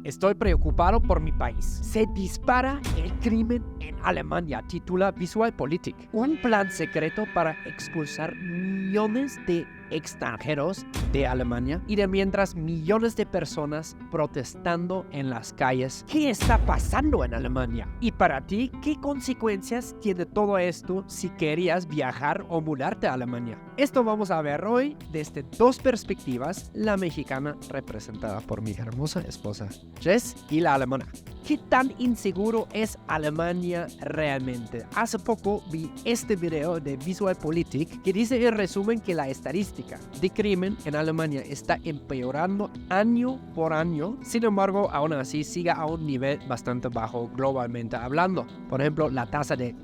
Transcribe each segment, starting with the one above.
Estoy preocupado por mi país. Se dispara el crimen en Alemania, titula VisualPolitik. Un plan secreto para expulsar millones de extranjeros de Alemania y de mientras millones de personas protestando en las calles. ¿Qué está pasando en Alemania? Y para ti, ¿qué consecuencias tiene todo esto si querías viajar o mudarte a Alemania? Esto vamos a ver hoy desde dos perspectivas, la mexicana representada por mi hermosa esposa Jess y la alemana. ¿Qué tan inseguro es Alemania realmente? Hace poco vi este video de VisualPolitik que dice en resumen que la estadística de crimen en Alemania está empeorando año por año. Sin embargo, aún así sigue a un nivel bastante bajo globalmente hablando. Por ejemplo, la tasa de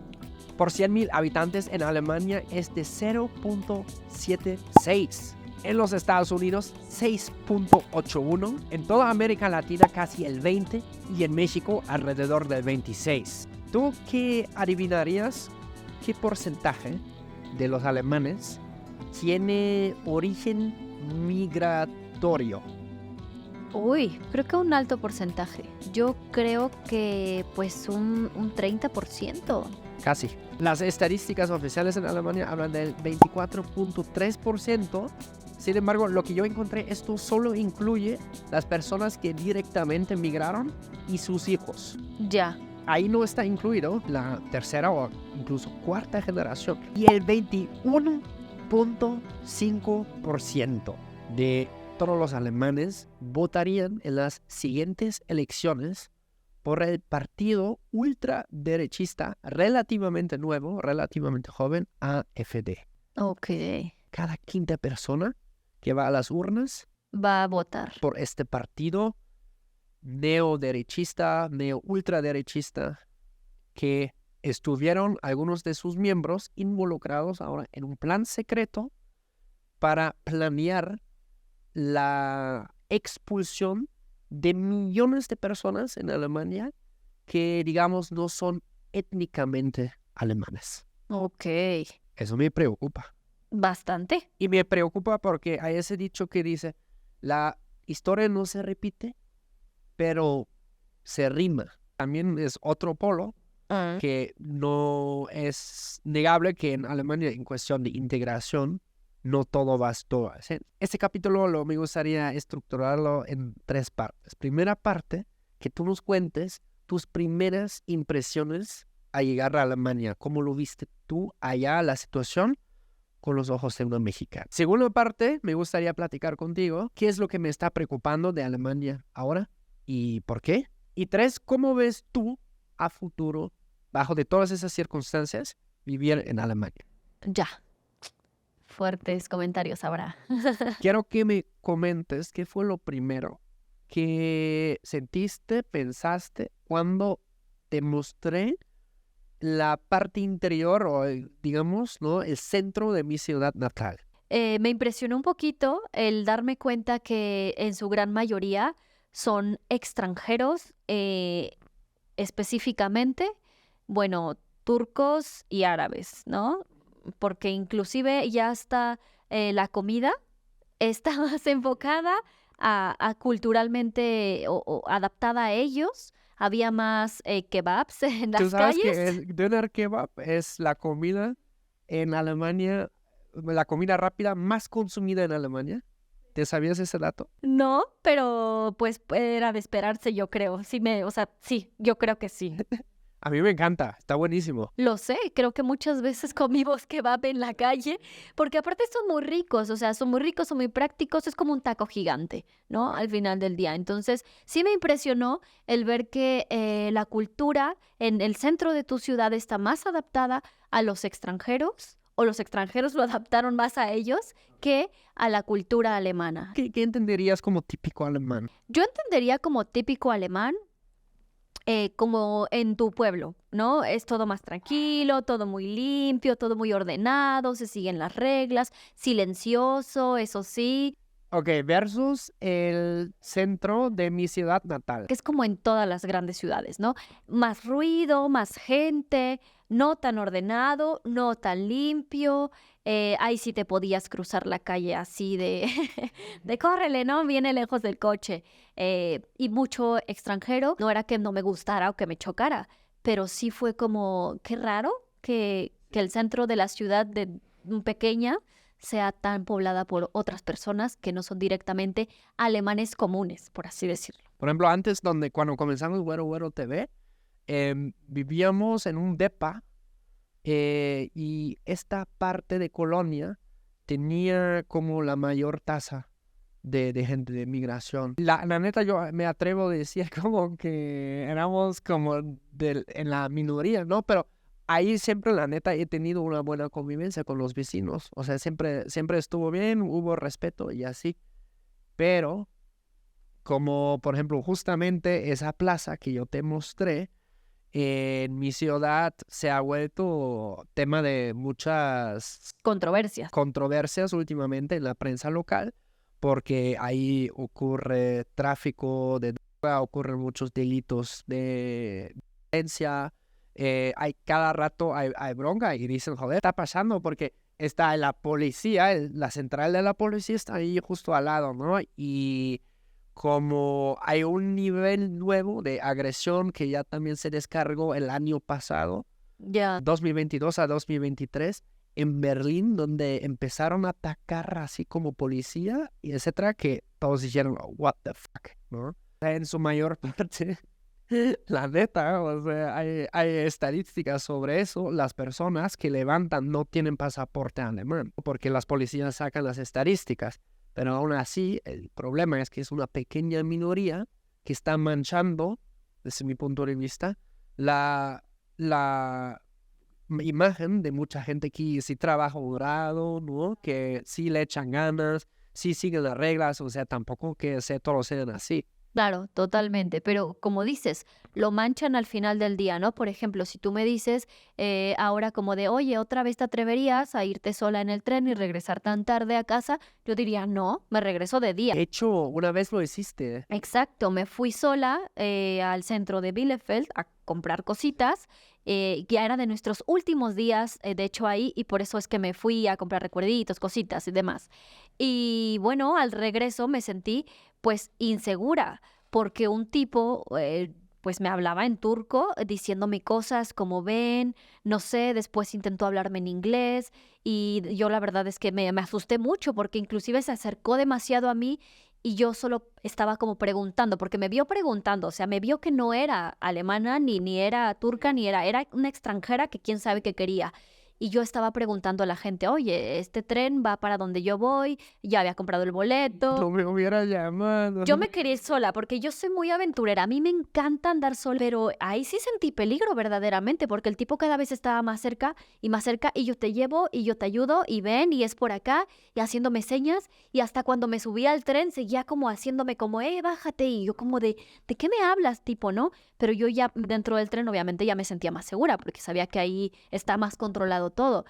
por 100,000 habitantes en Alemania es de 0.76. En los Estados Unidos, 6.81. En toda América Latina, casi el 20. Y en México, alrededor del 26. ¿Tú qué adivinarías? ¿Qué porcentaje de los alemanes tiene origen migratorio? Uy, creo que un alto porcentaje. Yo creo que pues un 30%. Casi. Las estadísticas oficiales en Alemania hablan del 24.3%. Sin embargo, lo que yo encontré, esto solo incluye las personas que directamente migraron y sus hijos. Ya. Ahí no está incluido la tercera o incluso cuarta generación. Y el 21.5% de todos los alemanes votarían en las siguientes elecciones por el partido ultraderechista relativamente nuevo, relativamente joven, AfD. Ok. Cada quinta persona que va a las urnas Va a votar. por este partido neoderechista, neo-ultraderechista, que estuvieron algunos de sus miembros involucrados ahora en un plan secreto para planear la expulsión de millones de personas en Alemania que, digamos, no son étnicamente alemanes. Ok. Eso me preocupa. Bastante. Y me preocupa porque hay ese dicho que dice, la historia no se repite, pero se rima. También es otro polo que no es negable que en Alemania, en cuestión de integración, no todo va a todo. ¿Sí? Este capítulo me gustaría estructurarlo en 3 partes. Primera parte, que tú nos cuentes tus primeras impresiones al llegar a Alemania. ¿Cómo lo viste tú allá, la situación, con los ojos de una mexicana? Segunda parte, me gustaría platicar contigo qué es lo que me está preocupando de Alemania ahora y por qué. Y 3, ¿cómo ves tú a futuro, bajo de todas esas circunstancias, vivir en Alemania? Ya. Fuertes comentarios ahora. Quiero que me comentes qué fue lo primero que sentiste, pensaste cuando te mostré la parte interior o, digamos, ¿no?, el centro de mi ciudad natal. Me impresionó un poquito el darme cuenta que en su gran mayoría son extranjeros, específicamente, bueno, turcos y árabes, ¿no? Porque inclusive ya hasta la comida está más enfocada a culturalmente o adaptada a ellos. Había más kebabs en ¿Tú las sabes que calles. el Döner Kebab es la comida en Alemania, la comida rápida más consumida en Alemania? ¿Te sabías ese dato? No, pero pues era de esperarse, yo creo. Sí, yo creo que sí. A mí me encanta, está buenísimo. Lo sé, creo que muchas veces comimos kebab en la calle, porque aparte son muy ricos, o sea, son muy ricos, son muy prácticos, es como un taco gigante, ¿no? Al final del día. Entonces, sí me impresionó el ver que la cultura en el centro de tu ciudad está más adaptada a los extranjeros, o los extranjeros lo adaptaron más a ellos que a la cultura alemana. ¿Qué entenderías como típico alemán? Yo entendería como típico alemán, como en tu pueblo, ¿no? Es todo más tranquilo, todo muy limpio, todo muy ordenado, se siguen las reglas, silencioso, eso sí, Ok, versus el centro de mi ciudad natal. que es como en todas las grandes ciudades, ¿no? Más ruido, más gente, no tan ordenado, no tan limpio. Ahí sí te podías cruzar la calle así de, de córrele, ¿no? Viene lejos del coche. Y mucho extranjero. No era que no me gustara o que me chocara, pero sí fue como, qué raro que el centro de la ciudad pequeña sea tan poblada por otras personas que no son directamente alemanes comunes, por así decirlo. Por ejemplo, antes, cuando comenzamos Güero Güero TV, vivíamos en un depa y esta parte de Colonia tenía como la mayor tasa de gente de migración. La neta, yo me atrevo a decir como que éramos como en la minoría, ¿no? Pero ahí siempre, la neta, he tenido una buena convivencia con los vecinos. O sea, siempre estuvo bien, hubo respeto y así. Pero, como por ejemplo, justamente esa plaza que yo te mostré, en mi ciudad se ha vuelto tema de muchas Controversias. controversias últimamente en la prensa local, porque ahí ocurre tráfico de droga, ocurren muchos delitos de violencia, cada rato hay bronca y dicen, joder, está pasando porque está la policía, la central de la policía está ahí justo al lado, ¿no? Y como hay un nivel nuevo de agresión que ya también se descargó el año pasado, Ya. 2022 a 2023, en Berlín, donde empezaron a atacar así como policía y etcétera, que todos dijeron, what the fuck, ¿no? En su mayor parte, la neta, o sea, hay estadísticas sobre eso. Las personas que levantan no tienen pasaporte alemán, porque las policías sacan las estadísticas. Pero aún así, el problema es que es una pequeña minoría que está manchando, desde mi punto de vista, la imagen de mucha gente que sí trabaja honrado, ¿no? Que sí le echan ganas, sí siguen las reglas, o sea, tampoco que todos sean así. Claro, totalmente, pero como dices, lo manchan al final del día, ¿no? Por ejemplo, si tú me dices ahora como de, oye, ¿otra vez te atreverías a irte sola en el tren y regresar tan tarde a casa? Yo diría, no, me regreso de día. De hecho, una vez lo hiciste. Exacto, me fui sola al centro de Bielefeld a comprar cositas. Ya era de nuestros últimos días, de hecho, ahí, y por eso es que me fui a comprar recuerditos, cositas y demás. Y bueno, al regreso me sentí pues insegura, porque un tipo pues me hablaba en turco, diciéndome cosas como ven, no sé, después intentó hablarme en inglés y yo la verdad es que me asusté mucho porque inclusive se acercó demasiado a mí y yo solo estaba como preguntando, porque me vio preguntando, o sea, me vio que no era alemana, ni era turca, era una extranjera que quién sabe qué quería. Y yo estaba preguntando a la gente, oye, ¿este tren va para donde yo voy? Ya había comprado el boleto. No me hubiera llamado. Yo me quería ir sola porque yo soy muy aventurera. A mí me encanta andar sola, pero ahí sí sentí peligro verdaderamente porque el tipo cada vez estaba más cerca y yo te llevo y yo te ayudo y ven y es por acá y haciéndome señas y hasta cuando me subía al tren seguía como haciéndome como, bájate y yo como ¿de qué me hablas, tipo, no? Pero yo ya dentro del tren obviamente ya me sentía más segura porque sabía que ahí está más controlado todo.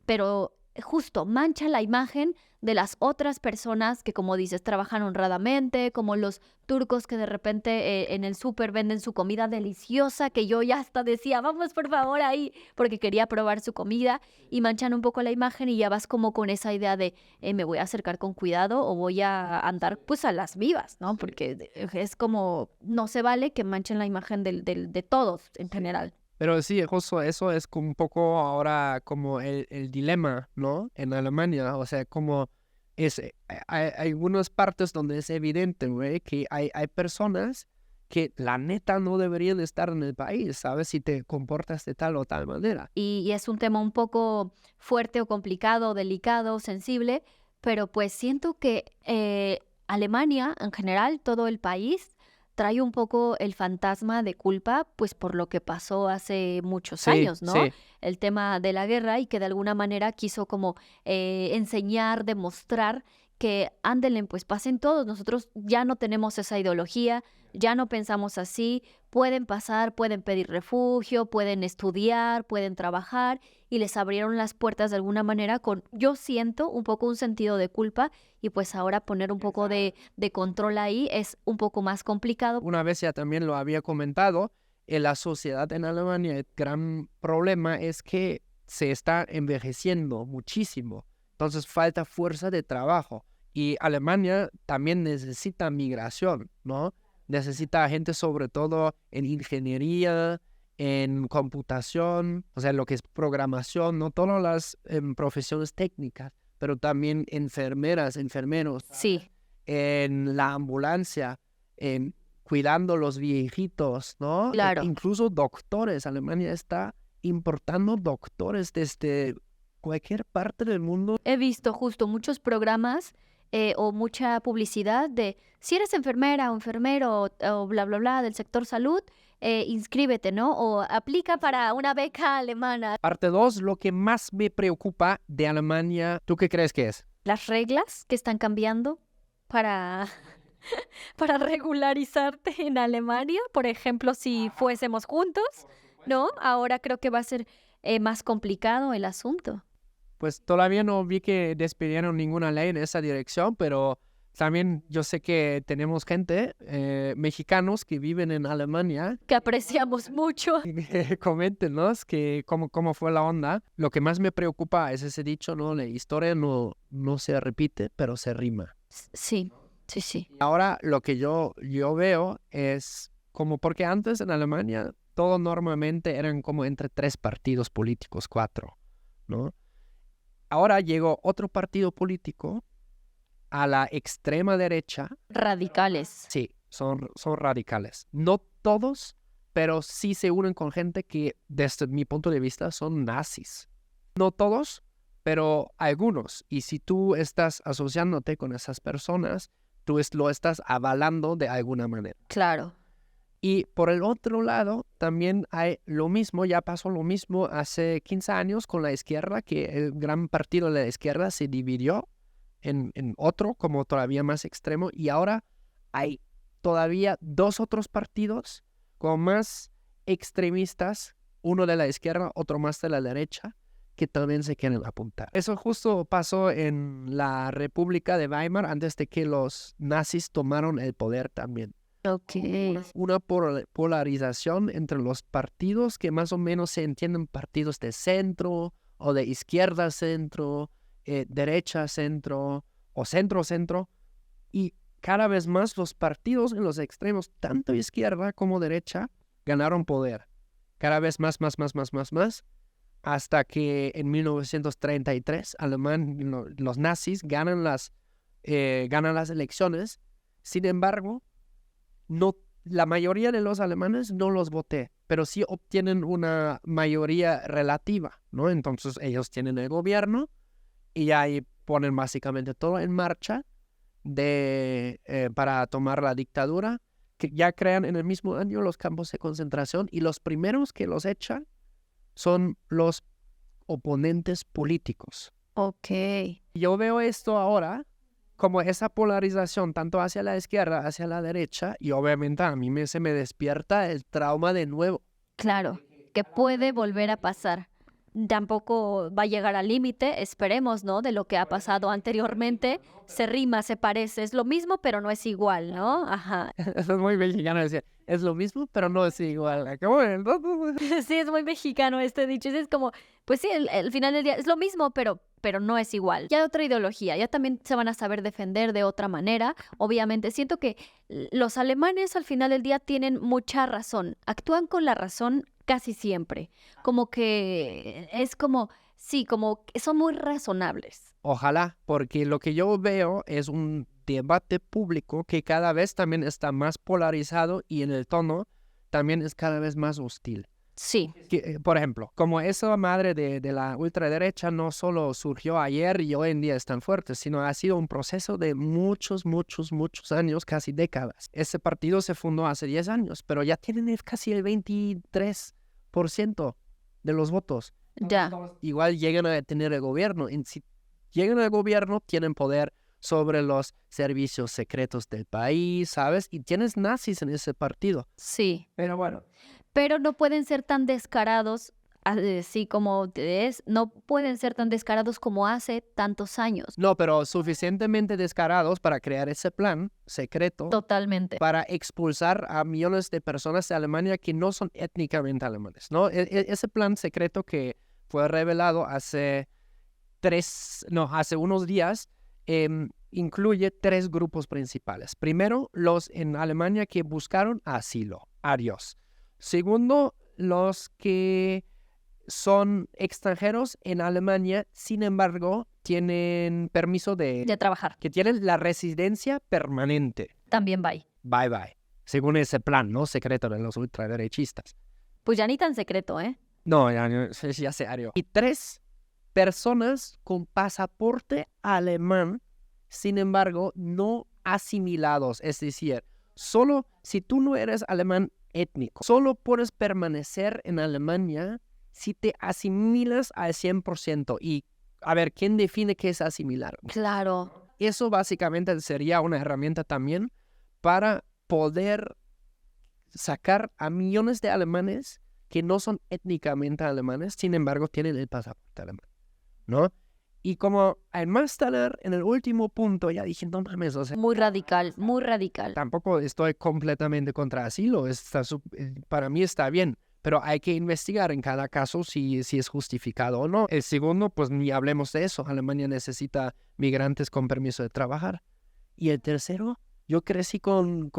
Pero justo mancha la imagen de las otras personas que, como dices, trabajan honradamente, como los turcos que de repente en el súper venden su comida deliciosa, que yo ya hasta decía, vamos por favor ahí, porque quería probar su comida, y manchan un poco la imagen y ya vas como con esa idea de, me voy a acercar con cuidado o voy a andar pues a las vivas, ¿no? Porque es como, no se vale que manchen la imagen de todos en general. Pero sí, justo eso es como un poco ahora como el dilema, ¿no? En Alemania, o sea, como hay algunas partes donde es evidente, güey, que hay personas que la neta no deberían estar en el país, ¿sabes? Si te comportas de tal o tal manera. Y es un tema un poco fuerte o complicado, delicado, sensible, pero pues siento que Alemania en general, todo el país, trae un poco el fantasma de culpa, pues por lo que pasó hace muchos años, ¿no? Sí. El tema de la guerra y que de alguna manera quiso como enseñar, demostrar que ándelen, pues pasen todos, nosotros ya no tenemos esa ideología, ya no pensamos así, pueden pasar, pueden pedir refugio, pueden estudiar, pueden trabajar y les abrieron las puertas de alguna manera con, yo siento, un poco un sentido de culpa y pues ahora poner un poco de control ahí es un poco más complicado. Una vez ya también lo había comentado, en la sociedad en Alemania el gran problema es que se está envejeciendo muchísimo. Entonces falta fuerza de trabajo. Y Alemania también necesita migración, ¿no? Necesita gente sobre todo en ingeniería, en computación, o sea, lo que es programación, no todas las profesiones técnicas, pero también enfermeras, enfermeros, Sí, en la ambulancia, cuidando los viejitos, ¿no? claro. Incluso doctores. Alemania está importando doctores desde cualquier parte del mundo. He visto justo muchos programas o mucha publicidad de si eres enfermera o enfermero o bla, bla, bla del sector salud, inscríbete, ¿no? O aplica para una beca alemana. Parte 2, lo que más me preocupa de Alemania, ¿tú qué crees que es? Las reglas que están cambiando para, para regularizarte en Alemania, por ejemplo, si fuésemos juntos, ¿no? Ahora creo que va a ser más complicado el asunto. Pues todavía no vi que despidieron ninguna ley en esa dirección, pero también yo sé que tenemos gente, mexicanos que viven en Alemania, Que apreciamos mucho. coméntenos que cómo fue la onda. Lo que más me preocupa es ese dicho, ¿no? La historia no se repite, pero se rima. Sí, sí, sí. Ahora lo que yo veo es como porque antes en Alemania todo normalmente eran como entre 3 partidos políticos, 4, ¿no? Ahora llegó otro partido político a la extrema derecha. Radicales. Sí, son radicales. No todos, pero sí se unen con gente que, desde mi punto de vista, son nazis. No todos, pero algunos. Y si tú estás asociándote con esas personas, tú lo estás avalando de alguna manera. Claro. Y por el otro lado, también hay lo mismo, ya pasó lo mismo hace 15 años con la izquierda, que el gran partido de la izquierda se dividió en otro, como todavía más extremo, y ahora hay todavía 2 otros partidos como más extremistas, uno de la izquierda, otro más de la derecha, que también se quieren apuntar. Eso justo pasó en la República de Weimar antes de que los nazis tomaron el poder también. Ok. Una polarización entre los partidos que más o menos se entienden partidos de centro o de izquierda centro, derecha centro o centro, y cada vez más los partidos en los extremos, tanto izquierda como derecha, ganaron poder. Cada vez más, hasta que en 1933 los nazis ganan las elecciones. Sin embargo, no, la mayoría de los alemanes no los voté, pero sí obtienen una mayoría relativa, ¿no? Entonces ellos tienen el gobierno y ahí ponen básicamente todo en marcha para tomar la dictadura, que ya crean en el mismo año los campos de concentración, y los primeros que los echan son los oponentes políticos. Ok. Yo veo esto ahora como esa polarización tanto hacia la izquierda, hacia la derecha, y obviamente a mí se me despierta el trauma de nuevo. Claro, que puede volver a pasar. Tampoco va a llegar al límite, esperemos, ¿no? De lo que ha pasado anteriormente. Se rima, se parece, es lo mismo, pero no es igual, ¿no? Ajá. Eso es muy mexicano decir, es lo mismo, pero no es igual. ¿Cómo? Sí, es muy mexicano este dicho. Es como, pues sí, al final del día es lo mismo, pero no es igual. Ya otra ideología, ya también se van a saber defender de otra manera. Obviamente, siento que los alemanes al final del día tienen mucha razón, actúan con la razón casi siempre. Como que es como, sí, como que son muy razonables. Ojalá, porque lo que yo veo es un debate público que cada vez también está más polarizado y en el tono también es cada vez más hostil. Sí, Por ejemplo, como esa madre de la ultraderecha no solo surgió ayer y hoy en día es tan fuerte, sino ha sido un proceso de muchos años, casi décadas. Ese partido se fundó hace 10 años, pero ya tienen casi el 23% de los votos. ya. Igual llegan a tener el gobierno. Y si llegan al gobierno, tienen poder sobre los servicios secretos del país, ¿sabes? Y tienes nazis en ese partido. Sí. Pero bueno. Pero no pueden ser tan descarados así como es, no pueden ser tan descarados como hace tantos años. No, pero suficientemente descarados para crear ese plan secreto Totalmente. para expulsar a millones de personas de Alemania que no son étnicamente alemanes, ¿no? Ese plan secreto que fue revelado hace unos días, incluye 3 grupos principales. Primero, los en Alemania que buscaron asilo. Adiós. Segundo, los que son extranjeros en Alemania, sin embargo, tienen permiso De trabajar. que tienen la residencia permanente. También bye. Bye bye. Según ese plan, ¿no? Secreto de los ultraderechistas. Pues ya ni tan secreto, ¿eh? No, ya se arió. Y 3 personas con pasaporte alemán, sin embargo, no asimilados. Es decir, solo si tú no eres alemán étnico, solo puedes permanecer en Alemania si te asimilas al 100%. Y, a ver, ¿quién define qué es asimilar? Claro. Eso básicamente sería una herramienta también para poder sacar a millones de alemanes que no son étnicamente alemanes, sin embargo tienen el pasaporte alemán, ¿no? Y como al más tardar en el último punto ya dije, no mames, o sea, Muy radical, muy radical. tampoco estoy completamente contra asilo, para mí está bien, pero hay que investigar en cada caso si es justificado o no. El segundo, pues ni hablemos de eso, Alemania necesita migrantes con permiso de trabajar. Y el tercero, yo crecí con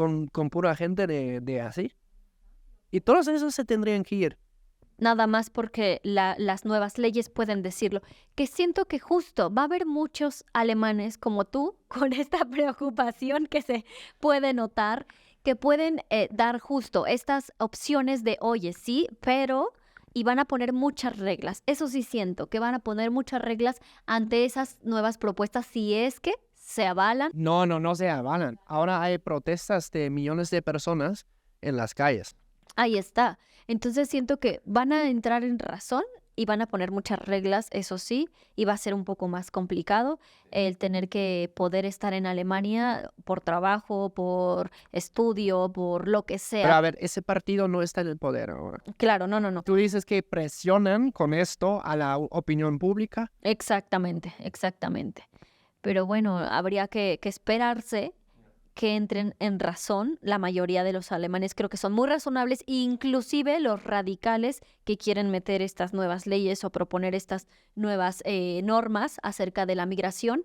pura gente de así. Y todos esos se tendrían que ir. Nada más porque las nuevas leyes pueden decirlo. Que siento que justo va a haber muchos alemanes como tú con esta preocupación que se puede notar, que pueden dar justo estas opciones de, oye, sí, pero... Y van a poner muchas reglas. Eso sí siento, que van a poner muchas reglas ante esas nuevas propuestas si es que se avalan. No se avalan. Ahora hay protestas de millones de personas en las calles. Ahí está. Entonces siento que van a entrar en razón y van a poner muchas reglas, eso sí, y va a ser un poco más complicado el tener que poder estar en Alemania por trabajo, por estudio, por lo que Pero a sea. ver, ese partido no está en el poder ahora. Claro, no. Tú dices que presionan con esto a la opinión pública. Exactamente. Pero bueno, habría que esperarse que entren en razón. La mayoría de los alemanes creo que son muy razonables, inclusive los radicales que quieren meter estas nuevas leyes o proponer estas nuevas normas acerca de la migración.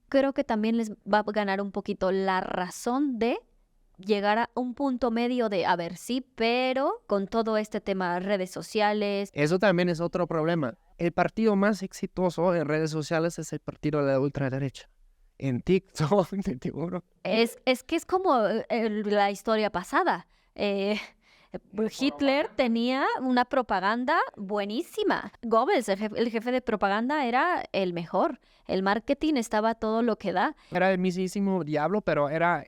Creo que también les va a ganar un poquito la razón de llegar a un punto medio de, a ver, sí, pero con todo este tema de redes sociales. Eso también es otro problema. El partido más exitoso en redes sociales es el partido de la ultraderecha. En TikTok, te juro. Es que es como la historia pasada. Hitler tenía una propaganda buenísima. Goebbels, el jefe de propaganda, era el mejor. El marketing estaba todo lo que da. Era el mismísimo diablo, pero era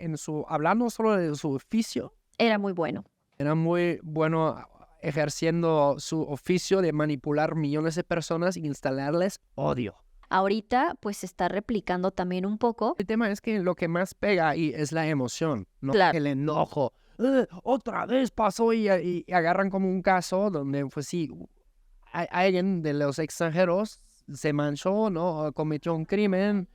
hablando solo de su oficio, Era muy bueno. era muy bueno ejerciendo su oficio de manipular millones de personas e instalarles odio. Ahorita, pues se está replicando también un poco. El tema es que lo que más pega ahí es la emoción, ¿no? Claro. El enojo. Otra vez pasó y agarran como un caso donde, pues sí, alguien de los extranjeros se manchó, ¿no? Cometió un crimen.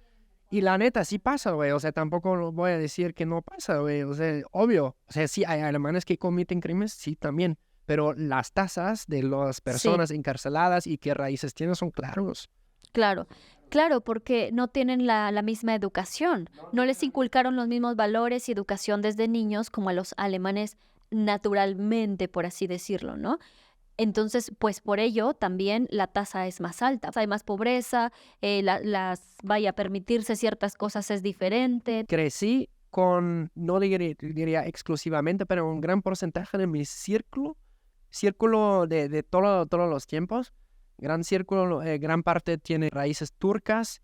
Y la neta, sí pasa, güey. O sea, tampoco voy a decir que no pasa, güey. O sea, obvio. O sea, sí hay alemanes que cometen crímenes, sí, también. Pero las tasas de las personas encarceladas y qué raíces tienen son claros. Claro, porque no tienen la misma educación. No les inculcaron los mismos valores y educación desde niños como a los alemanes naturalmente, por así decirlo, ¿no? Entonces, pues por ello también la tasa es más alta. Hay más pobreza, permitirse ciertas cosas es diferente. Crecí con, no diría exclusivamente, pero un gran porcentaje de mi círculo de todos los tiempos. Gran círculo, gran parte tiene raíces turcas,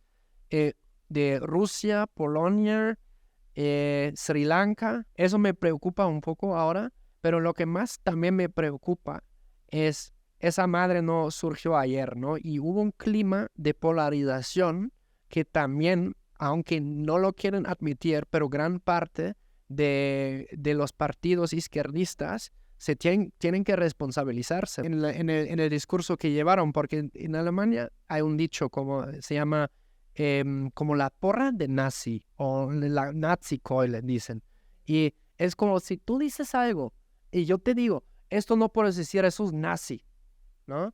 de Rusia, Polonia, Sri Lanka. Eso me preocupa un poco ahora, pero lo que más también me preocupa es esa madre no surgió ayer, ¿no? Y hubo un clima de polarización que también, aunque no lo quieren admitir, pero gran parte de los partidos izquierdistas tienen que responsabilizarse en el discurso que llevaron, porque en Alemania hay un dicho como se llama como la porra de nazi o la Nazi-Keule, dicen. Y es como si tú dices algo y yo te digo, esto no puedes decir, eso es nazi, ¿no?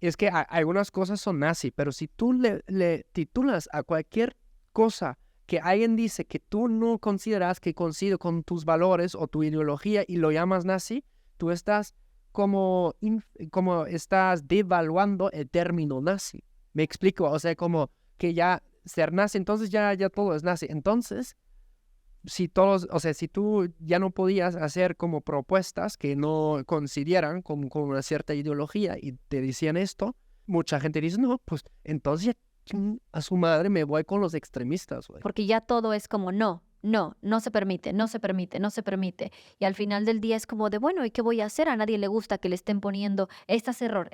Y es que algunas cosas son nazi, pero si tú le titulas a cualquier cosa que alguien dice que tú no consideras que coincide con tus valores o tu ideología y lo llamas nazi, tú estás como estás devaluando el término nazi. ¿Me explico? O sea, como que ya ser nazi, entonces ya todo es nazi. Entonces, si tú ya no podías hacer como propuestas que no coincidieran con una cierta ideología y te decían esto, mucha gente dice, no, pues entonces a su madre me voy con los extremistas, güey. Porque ya todo es como no se permite, no se permite, no se permite. Y al final del día es como de, bueno, ¿y qué voy a hacer? A nadie le gusta que le estén poniendo, estás error,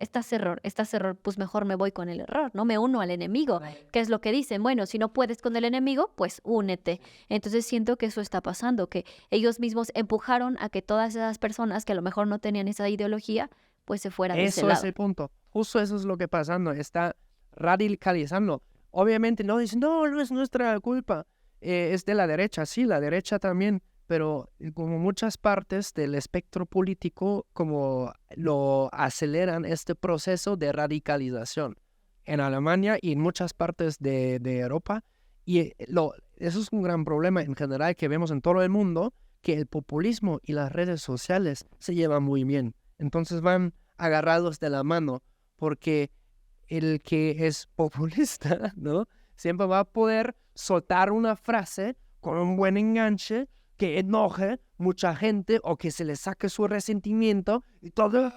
pues mejor me voy con el error, ¿no? Me uno al enemigo, que es lo que dicen. Bueno, si no puedes con el enemigo, pues únete. Entonces siento que eso está pasando, que ellos mismos empujaron a que todas esas personas que a lo mejor no tenían esa ideología, pues se fueran de ese lado. Eso es el punto. Justo eso es lo que pasando. Está radicalizando. Obviamente no dicen, no es nuestra culpa. Es de la derecha, sí, la derecha también, pero como muchas partes del espectro político, como lo aceleran este proceso de radicalización en Alemania y en muchas partes de Europa. Y eso es un gran problema en general que vemos en todo el mundo, que el populismo y las redes sociales se llevan muy bien. Entonces van agarrados de la mano, porque el que es populista, ¿no? Siempre va a poder soltar una frase con un buen enganche que enoje mucha gente o que se le saque su resentimiento y todo.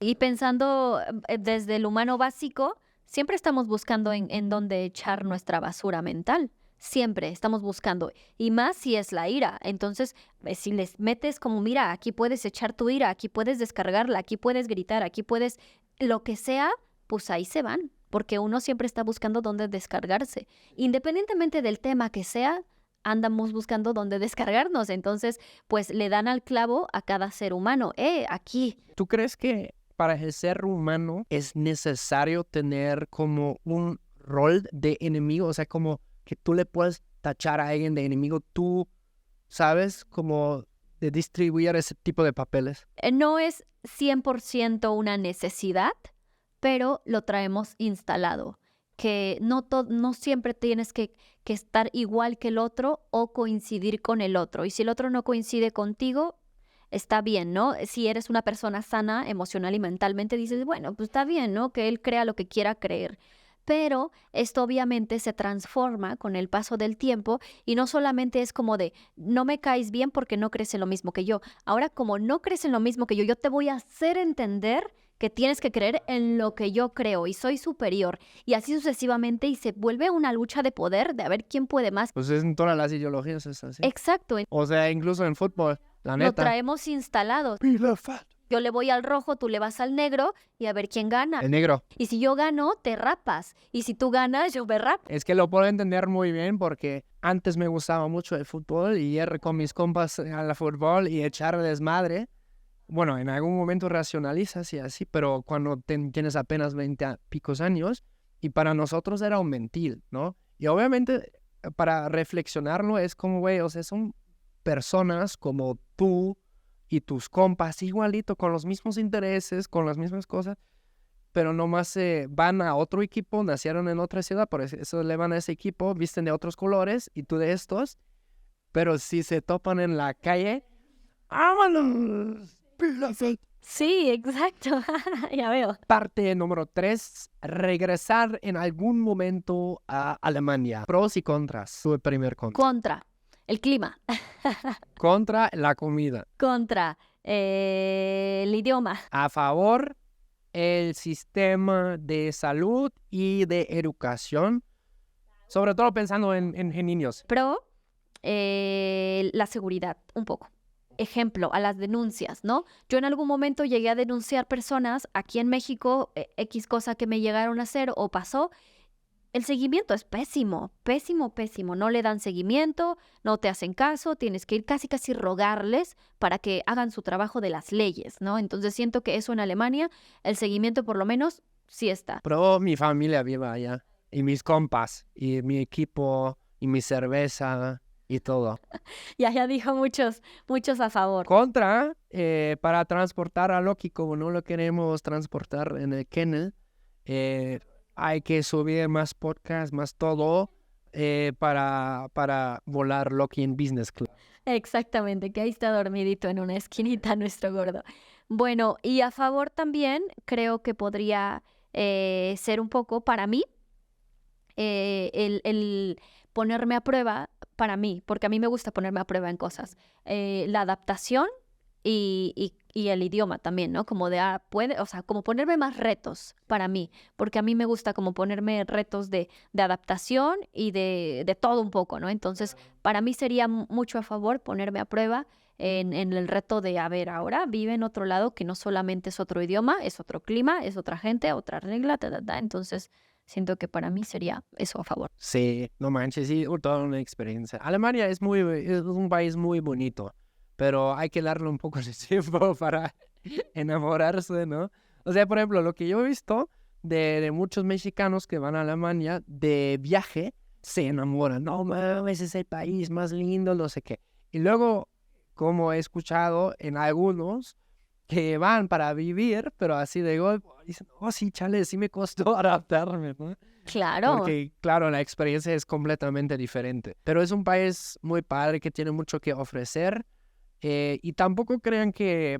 Y pensando desde el humano básico, siempre estamos buscando en dónde echar nuestra basura mental. Siempre estamos buscando. Y más si es la ira. Entonces, si les metes como, mira, aquí puedes echar tu ira, aquí puedes descargarla, aquí puedes gritar, aquí puedes lo que sea, pues ahí se van. Porque uno siempre está buscando dónde descargarse. Independientemente del tema que sea, andamos buscando dónde descargarnos. Entonces, pues le dan al clavo a cada ser humano. Aquí. ¿Tú crees que para el ser humano es necesario tener como un rol de enemigo? O sea, como que tú le puedes tachar a alguien de enemigo, tú sabes como de distribuir ese tipo de papeles. No es 100% una necesidad, pero lo traemos instalado. Que no siempre tienes que estar igual que el otro o coincidir con el otro. Y si el otro no coincide contigo, está bien, ¿no? Si eres una persona sana emocional y mentalmente, dices, bueno, pues está bien, ¿no? Que él crea lo que quiera creer. Pero esto obviamente se transforma con el paso del tiempo y no solamente es como de, no me caes bien porque no crees en lo mismo que yo. Ahora, como no crees en lo mismo que yo te voy a hacer entender que tienes que creer en lo que yo creo y soy superior. Y así sucesivamente y se vuelve una lucha de poder de a ver quién puede más. Pues en todas las ideologías es así. Exacto. O sea, incluso en fútbol, la neta. Lo traemos instalado. Yo le voy al rojo, tú le vas al negro y a ver quién gana. El negro. Y si yo gano, te rapas. Y si tú ganas, yo me rapo. Es que lo puedo entender muy bien porque antes me gustaba mucho el fútbol y ir con mis compas al fútbol y echar desmadre. Bueno, en algún momento racionalizas y así, pero cuando tienes apenas 20 picos años, y para nosotros era un ventil, ¿no? Y obviamente para reflexionarlo es como, güey, o sea, son personas como tú y tus compas, igualito, con los mismos intereses, con las mismas cosas, pero nomás van a otro equipo, nacieron en otra ciudad, por eso le van a ese equipo, visten de otros colores y tú de estos, pero si se topan en la calle, ¡vámonos! Sí, exacto. Ya veo. Parte número 3, regresar en algún momento a Alemania. Pros y contras. Tu primer contra. Contra. El clima. Contra la comida. Contra el idioma. A favor el sistema de salud y de educación. Sobre todo pensando en niños. Pro, la seguridad, un poco. Ejemplo, a las denuncias, ¿no? Yo en algún momento llegué a denunciar personas aquí en México, X cosa que me llegaron a hacer o pasó. el seguimiento es pésimo, pésimo, pésimo. No le dan seguimiento, no te hacen caso, tienes que ir casi, casi rogarles para que hagan su trabajo de las leyes, ¿no? Entonces siento que eso en Alemania, el seguimiento por lo menos sí está. Pero mi familia vive allá, y mis compas, y mi equipo, y mi cerveza, y todo. Ya dijo muchos a favor. Contra, para transportar a Loki, como no lo queremos transportar en el kennel, hay que subir más podcast, más todo, para volar Loki en business class. Exactamente, que ahí está dormidito en una esquinita nuestro gordo. Bueno, y a favor también creo que podría ser un poco para mí el ponerme a prueba para mí, porque a mí me gusta ponerme a prueba en cosas. La adaptación y el idioma también, ¿no? Como o sea, como ponerme más retos para mí, porque a mí me gusta como ponerme retos de adaptación y de todo un poco, ¿no? Entonces, para mí sería mucho a favor ponerme a prueba en el reto de, a ver, ahora vive en otro lado que no solamente es otro idioma, es otro clima, es otra gente, otra regla, Entonces, siento que para mí sería eso a favor. Sí, no manches, sí, toda una experiencia. Alemania es un país muy bonito, pero hay que darle un poco de tiempo para enamorarse, ¿no? O sea, por ejemplo, lo que yo he visto de muchos mexicanos que van a Alemania de viaje, se enamoran. No mames, es el país más lindo, no sé qué. Y luego, como he escuchado en algunos que van para vivir, pero así de golpe, dicen, oh sí, chale, sí me costó adaptarme, ¿no? Claro. Porque, claro, la experiencia es completamente diferente. Pero es un país muy padre que tiene mucho que ofrecer. Y tampoco crean que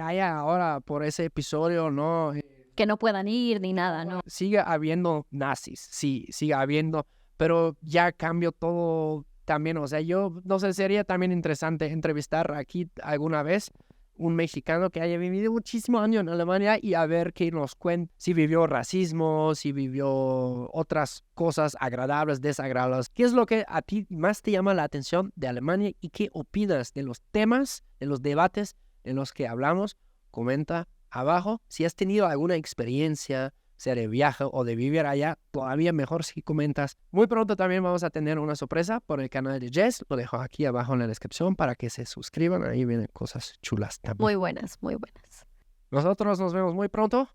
haya ahora por ese episodio, ¿no? Que no puedan ir ni nada, ¿no? Sigue habiendo nazis, sí, sigue habiendo, pero ya cambió todo también. O sea, yo no sé, sería también interesante entrevistar aquí alguna vez un mexicano que haya vivido muchísimos años en Alemania y a ver qué nos cuenta, si vivió racismo, si vivió otras cosas agradables, desagradables. ¿Qué es lo que a ti más te llama la atención de Alemania y qué opinas de los temas, de los debates en los que hablamos? Comenta abajo. Si has tenido alguna experiencia, sea de viaje o de vivir allá, todavía mejor si comentas. Muy pronto también vamos a tener una sorpresa por el canal de Jess. Lo dejo aquí abajo en la descripción para que se suscriban. Ahí vienen cosas chulas también. Muy buenas, muy buenas. Nosotros nos vemos muy pronto.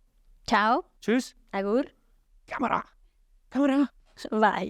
Chao. Tschüss. Agur. Cámara. Cámara. Bye.